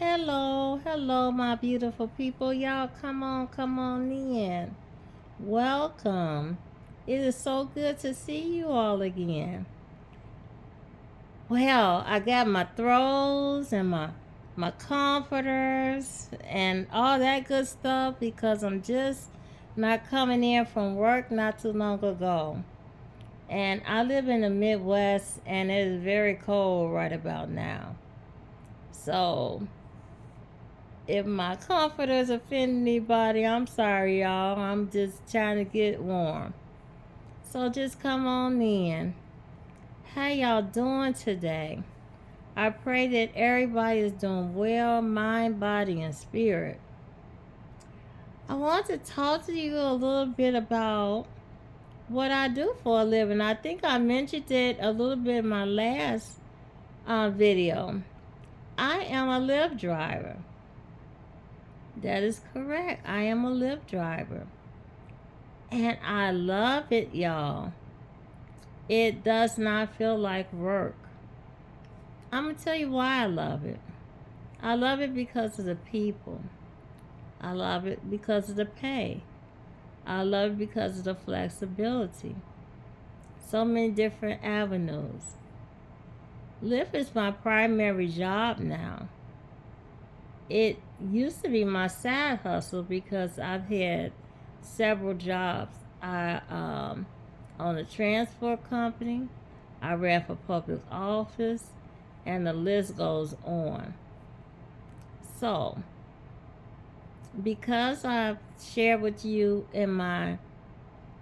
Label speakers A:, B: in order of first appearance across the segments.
A: Hello, my beautiful people. Y'all, come on in. Welcome. It is so good to see you all again. Well, I got my throws and my comforters and all that good stuff because I'm just not coming in from work not too long ago. And I live in the Midwest and it is very cold right about now. So if my comforters offend anybody, I'm sorry, y'all. I'm just trying to get warm. So just come on in. How y'all doing today? I pray that everybody is doing well, mind, body, and spirit. I want to talk to you a little bit about what I do for a living. I think I mentioned it a little bit in my last video. I am a Lyft driver. That is correct. I am a Lyft driver. And I love it, y'all. It does not feel like work. I'm going to tell you why I love it. I love it because of the people. I love it because of the pay. I love it because of the flexibility. So many different avenues. Lyft is my primary job now. It used to be my side hustle because I've had several jobs. I own a transport company. I ran for public office, and the list goes on. So, because I've shared with you in my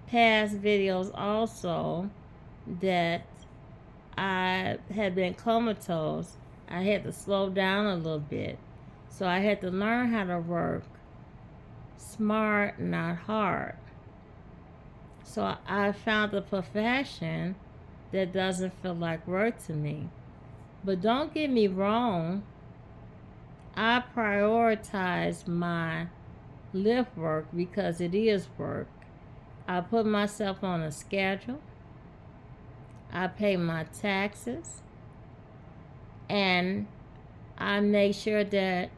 A: past videos also that I had been comatose, I had to slow down a little bit. So I had to learn how to work smart, not hard. So I found a profession that doesn't feel like work to me. But don't get me wrong, I prioritize my Lyft work because it is work. I put myself on a schedule. I pay my taxes. And I make sure that,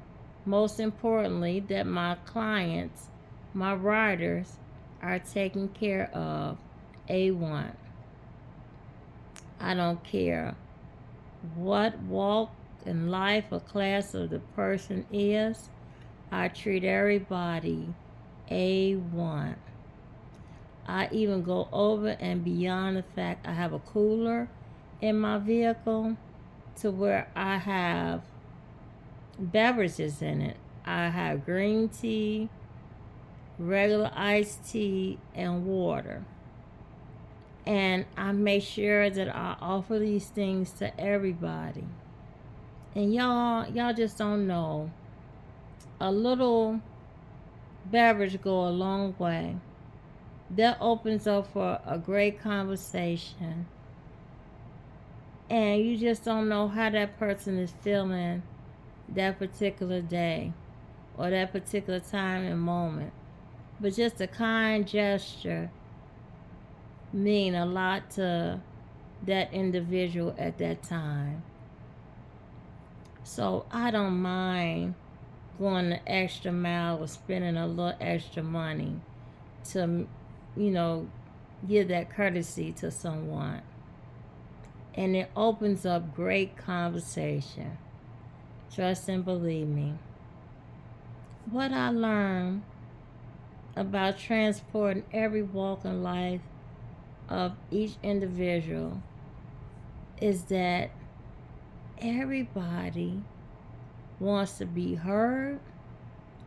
A: most importantly, that my clients, my riders, are taken care of A1. I don't care what walk in life or class of the person is. I treat everybody A1. I even go over and beyond the fact I have a cooler in my vehicle to where I have beverages in it. I have green tea, regular iced tea, and water. And I make sure that I offer these things to everybody. And y'all just don't know. A little beverage go a long way. That opens up for a great conversation. And you just don't know how that person is feeling that particular day or that particular time and moment. But just a kind gesture mean a lot to that individual at that time. So I don't mind going the extra mile or spending a little extra money to, give that courtesy to someone. And it opens up great conversation. Trust and believe me. What I learned about transporting every walk in life of each individual is that everybody wants to be heard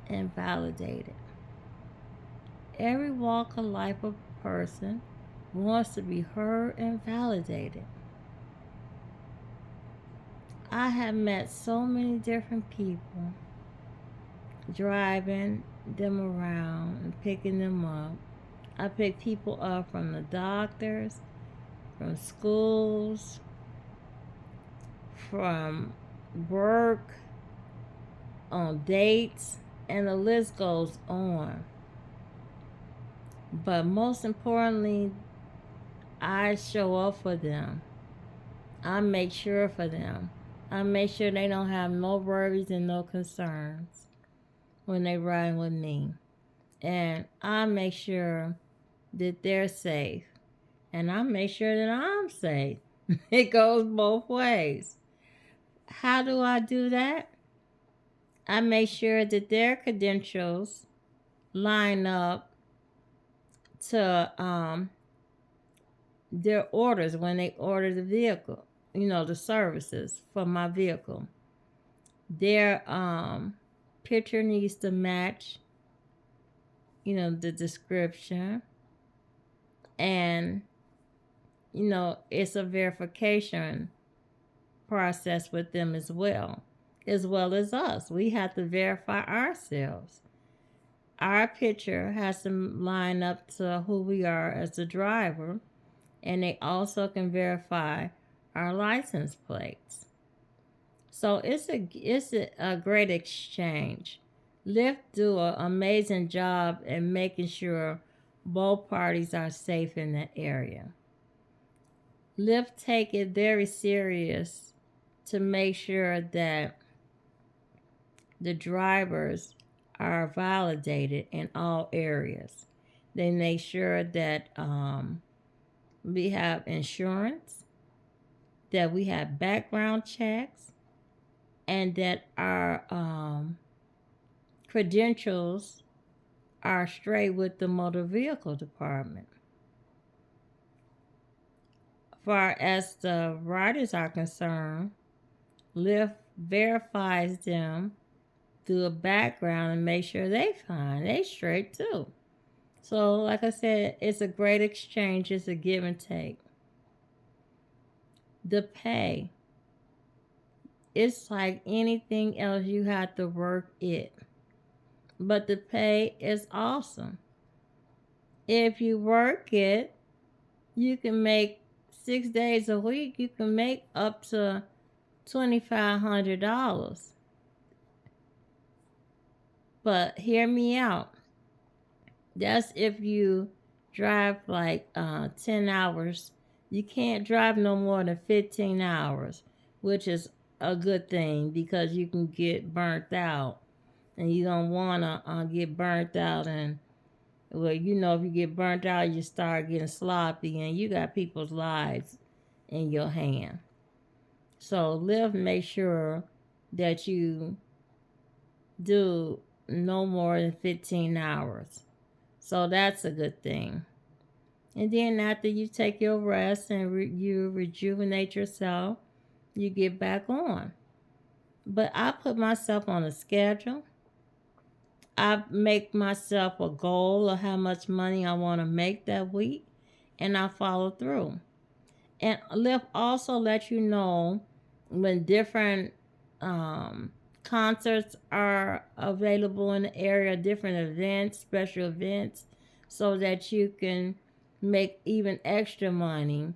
A: and validated. Every walk of life of a person wants to be heard and validated. I have met so many different people driving them around and picking them up. I pick people up from the doctors, from schools, from work, on dates, and the list goes on. But most importantly, I show up for them. I make sure for them. I make sure they don't have no worries and no concerns when they ride with me. And I make sure that they're safe. And I make sure that I'm safe. It goes both ways. How do I do that? I make sure that their credentials line up to their orders when they order the vehicle, the services for my vehicle. Their picture needs to match, the description. And, it's a verification process with them as well as us. We have to verify ourselves. Our picture has to line up to who we are as a driver, and they also can verify our license plates. So it's a great exchange. Lyft do an amazing job in making sure both parties are safe in that area. Lyft take it very serious to make sure that the drivers are validated in all areas. They make sure that we have insurance, that we have background checks, and that our credentials are straight with the motor vehicle department. Far as the riders are concerned, Lyft verifies them through a background and make sure they fine. They straight too. So, like I said, it's a great exchange. It's a give and take. The pay, it's like anything else. You have to work it, but the pay is awesome. If you work it, you can make 6 days a week. You can make up to $2,500. But hear me out. That's if you drive like 10 hours. You can't drive no more than 15 hours, which is a good thing because you can get burnt out. And you don't want to get burnt out. And, well, if you get burnt out, you start getting sloppy and you got people's lives in your hand. So Lyft make sure that you do no more than 15 hours. So that's a good thing. And then after you take your rest and you rejuvenate yourself, you get back on. But I put myself on a schedule. I make myself a goal of how much money I want to make that week, and I follow through. And Lyft also let you know when different concerts are available in the area, different events, special events, so that you can make even extra money,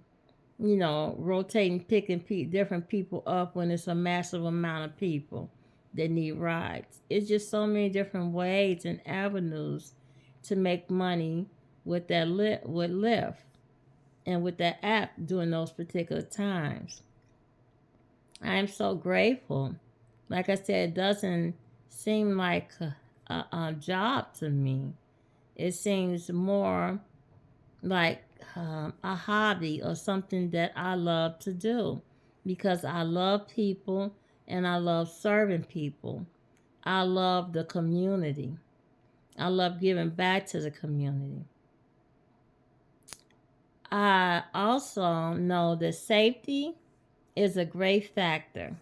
A: rotating, picking different people up when it's a massive amount of people that need rides. It's just so many different ways and avenues to make money with with Lyft and with that app during those particular times. I am so grateful. Like I said, it doesn't seem like a job to me. It seems more like a hobby or something that I love to do because I love people and I love serving people. I love the community. I love giving back to the community. I also know that safety is a great factor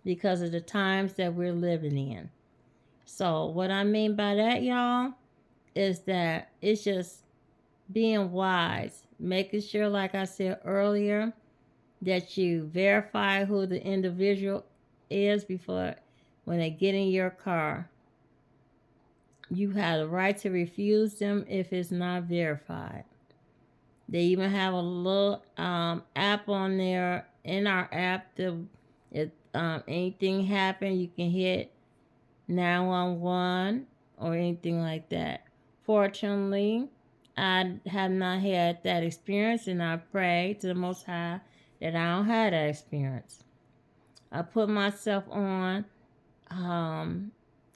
A: because of the times that we're living in. So, what I mean by that, y'all, is that it's just being wise, making sure, like I said earlier, that you verify who the individual is before when they get in your car. You have the right to refuse them if it's not verified. They even have a little app on there in our app that if anything happen, you can hit 911 or anything like that. Fortunately, I have not had that experience, and I pray to the Most High that I don't have that experience. I put myself on um,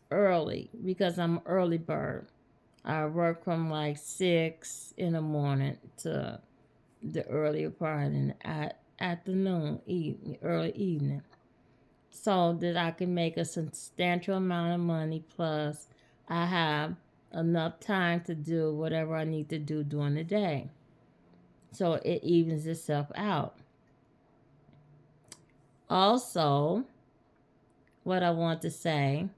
A: early because I'm an early bird. I work from like 6 in the morning to the earlier part in the afternoon, early evening, so that I can make a substantial amount of money. Plus, I have enough time to do whatever I need to do during the day. So it evens itself out. Also, what I want to say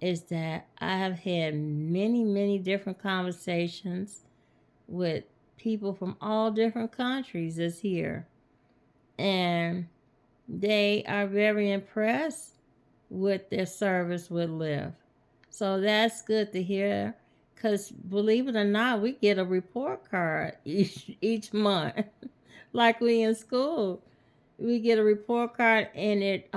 A: is that I have had many, many different conversations with people from all different countries this year. And they are very impressed with their service with Lyft. So that's good to hear. Because believe it or not, we get a report card each month, like we in school. We get a report card, and it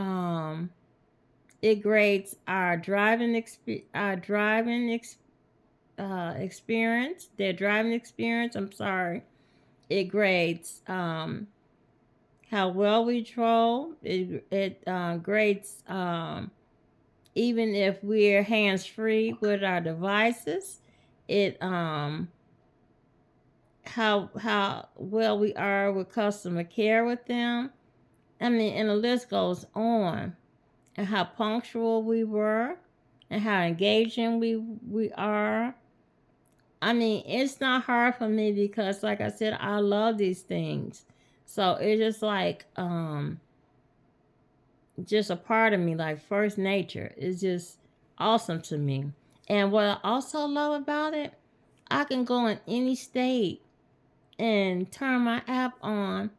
A: grades our experience, their driving experience. I'm sorry. It grades how well we drove. It grades even if we're hands free with our devices. It how well we are with customer care with them. I mean, and the list goes on. And how punctual we were, and how engaging we are. I mean, it's not hard for me because, like I said, I love these things. So it's just a part of me, like first nature. It's just awesome to me. And what I also love about it, I can go in any state and turn my app on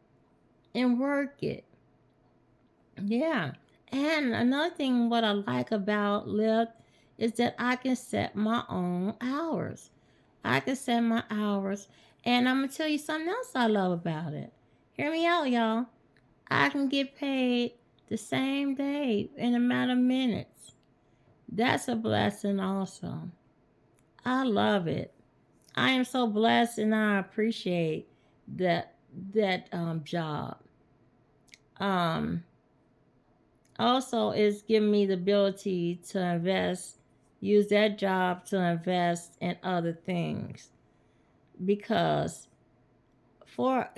A: and work it. Yeah. And another thing, what I like about Lyft is that I can set my own hours. I can set my hours. And I'm going to tell you something else I love about it. Hear me out, y'all. I can get paid the same day in a matter of minutes. That's a blessing, also. I love it. I am so blessed, and I appreciate that job. Um, Also, it's giving me the ability to invest, use that job to invest in other things. Because, for,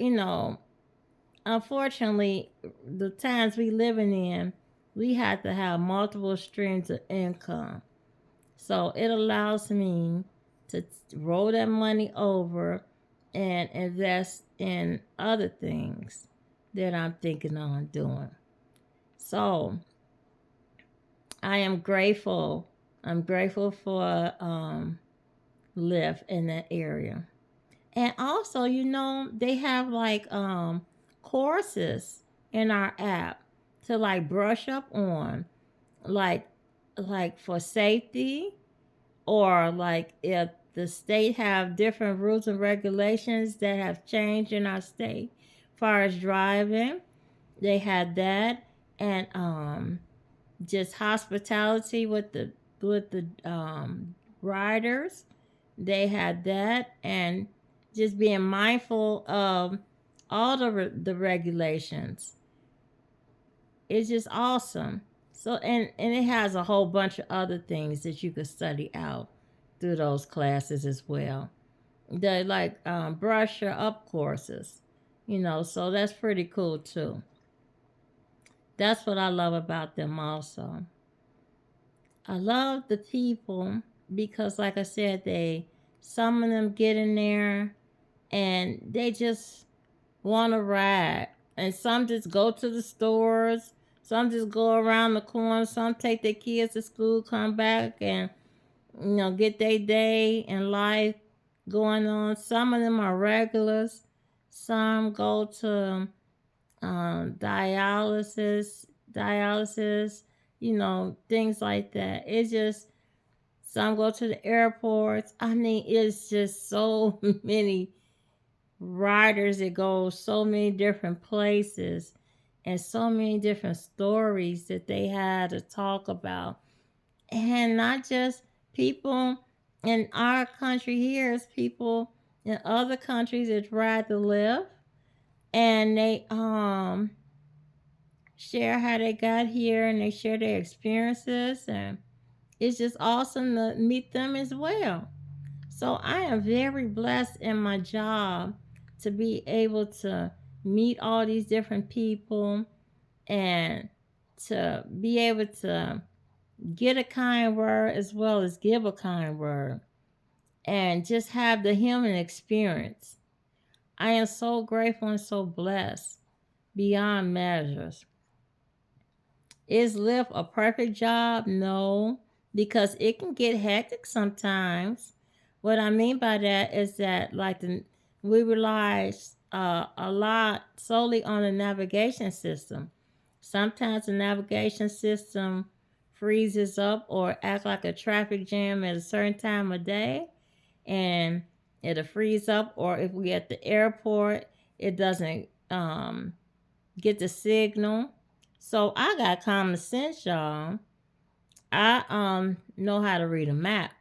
A: unfortunately, the times we living in, we have to have multiple streams of income. So it allows me to roll that money over and invest in other things that I'm thinking on doing. So I am grateful. I'm grateful for Lyft in that area. And also, they have like courses in our app to like brush up on, like for safety, or like if the state have different rules and regulations that have changed in our state as far as driving. They had that. And just hospitality with the riders. They had that. And just being mindful of all the regulations. It's just awesome. So, and it has a whole bunch of other things that you could study out through those classes as well. They like brush your up courses, so that's pretty cool too. That's what I love about them also. I love the people because, like I said, some of them get in there and they just want to ride. And some just go to the stores. Some just go around the corner. Some take their kids to school, come back, and get their day and life going on. Some of them are regulars. Some go to dialysis, things like that. It's just some go to the airports. I mean, it's just so many riders that go so many different places and so many different stories that they had to talk about. And not just people in our country here, it's people in other countries that ride to live. And share how they got here and they share their experiences, and it's just awesome to meet them as well. So I am very blessed in my job to be able to meet all these different people and to be able to get a kind word as well as give a kind word and just have the human experience. I am so grateful and so blessed beyond measures. Is Lyft a perfect job? No, because it can get hectic sometimes. What I mean by that is that, we rely a lot solely on the navigation system. Sometimes the navigation system freezes up or act like a traffic jam at a certain time of day, and it'll freeze up. Or if we at the airport, it doesn't get the signal. So I got common sense, y'all. I know how to read a map.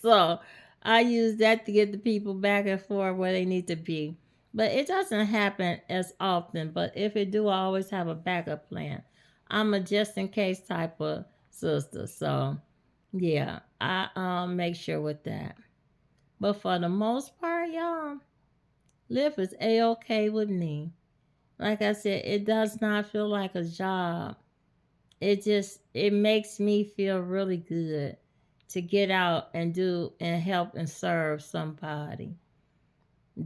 A: So I use that to get the people back and forth where they need to be. But it doesn't happen as often. But if it do, I always have a backup plan. I'm a just in case type of sister. So yeah, I make sure with that. But for the most part, y'all, life is a-okay with me. Like I said, it does not feel like a job. It makes me feel really good to get out and do and help and serve somebody,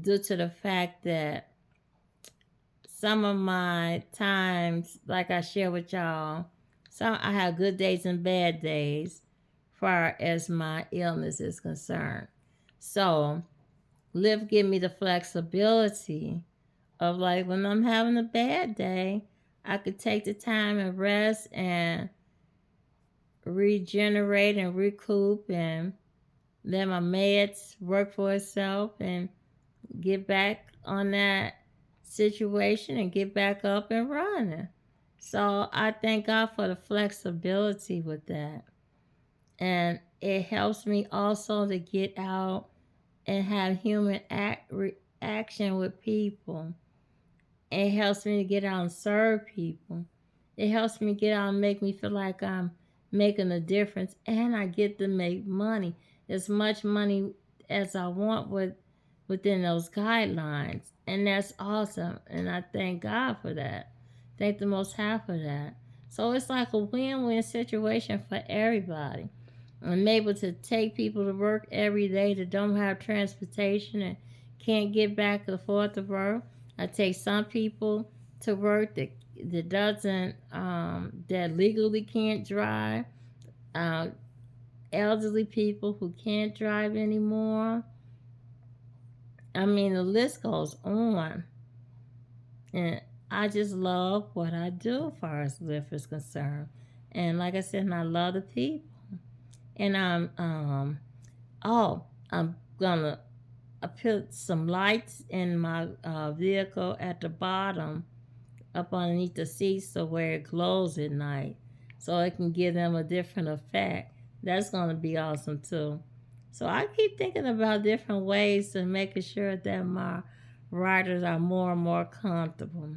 A: due to the fact that some of my times, like I share with y'all, some I have good days and bad days far as my illness is concerned. So Lyft give me the flexibility of, like, when I'm having a bad day, I could take the time and rest and regenerate and recoup and let my meds work for itself and get back on that situation and get back up and running. So I thank God for the flexibility with that. And it helps me also to get out and have human reaction with people. It helps me to get out and serve people. It helps me get out and make me feel like I'm making a difference, and I get to make money, as much money as I want within those guidelines. And that's awesome. And I thank God for that. Thank the Most High for that. So it's like a win-win situation for everybody. I'm able to take people to work every day that don't have transportation and can't get back and forth to work. I take some people to work that doesn't that legally can't drive. Uh, Elderly people who can't drive anymore. I mean, the list goes on, and I just love what I do as far as Lyft is concerned. And like I said, and I love the people. And I'm gonna I put some lights in my vehicle at the bottom up underneath the seat so where it glows at night, so it can give them a different effect. That's going to be awesome too. So I keep thinking about different ways to making sure that my riders are more and more comfortable.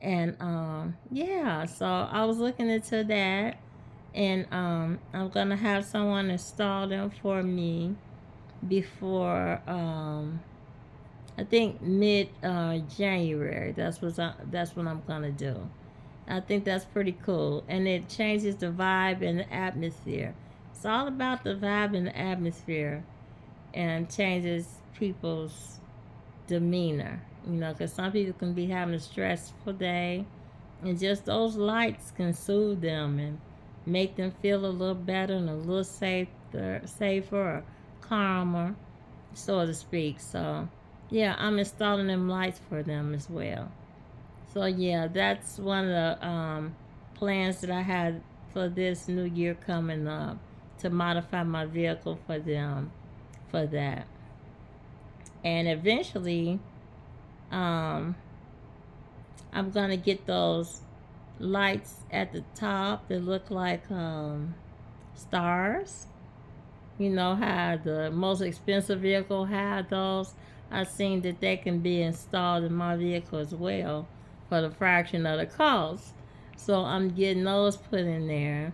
A: And yeah, so I was looking into that, and I'm going to have someone install them for me before I think mid January. That's what I'm gonna do. I think that's pretty cool, and it changes the vibe and the atmosphere. It's all about the vibe and the atmosphere, and changes people's demeanor. Because some people can be having a stressful day, and just those lights can soothe them and make them feel a little better and a little safer or calmer, so to speak. So, yeah, I'm installing them lights for them as well. So, yeah, that's one of the plans that I had for this new year coming up, to modify my vehicle for them for that. And eventually, um, I'm going to get those lights at the top that look like stars. You know how the most expensive vehicle had those. I've seen that they can be installed in my vehicle as well. for the fraction of the cost. So I'm getting those put in there.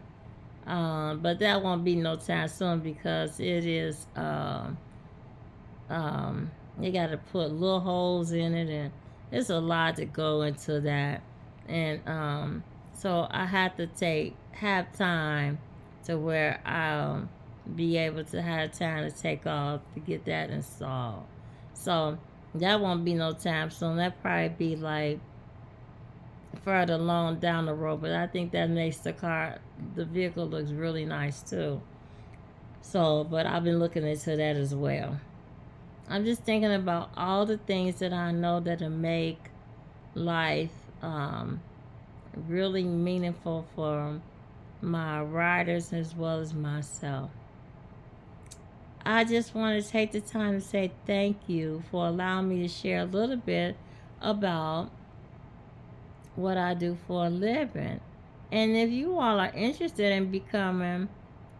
A: But that won't be no time soon because it is you got to put little holes in it, and there's a lot to go into that. And so I have to have time to where I'll be able to have time to take off to get that installed. So that won't be no time soon. That probably be like further along down the road. But I think that makes the vehicle looks really nice too. So, but I've been looking into that as well. I'm just thinking about all the things that I know that'll make life really meaningful for my riders as well as myself. I just want to take the time to say thank you for allowing me to share a little bit about what I do for a living. And if you all are interested in becoming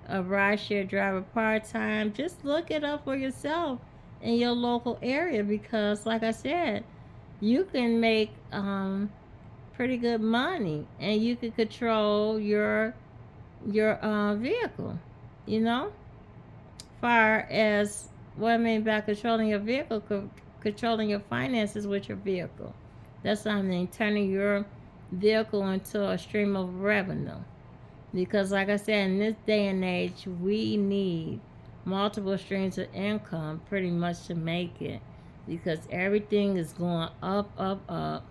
A: a rideshare driver part time, just look it up for yourself in your local area because, like I said, you can make pretty good money and you can control your vehicle. You know, far as what I mean by controlling your vehicle, controlling your finances with your vehicle. That's what I mean, turning your vehicle into a stream of revenue. Because, like I said, in this day and age, we need multiple streams of income pretty much to make it. Because everything is going up, up, up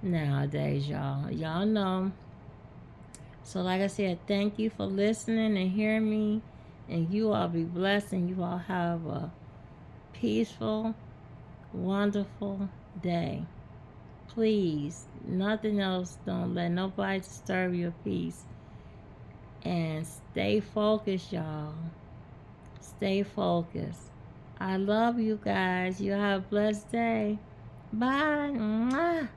A: nowadays, y'all. Y'all know. So, like I said, thank you for listening and hearing me. And you all be blessed and you all have a peaceful, wonderful day. Please, nothing else. Don't let nobody disturb your peace. And stay focused, y'all. Stay focused. I love you guys. You have a blessed day. Bye. Mwah.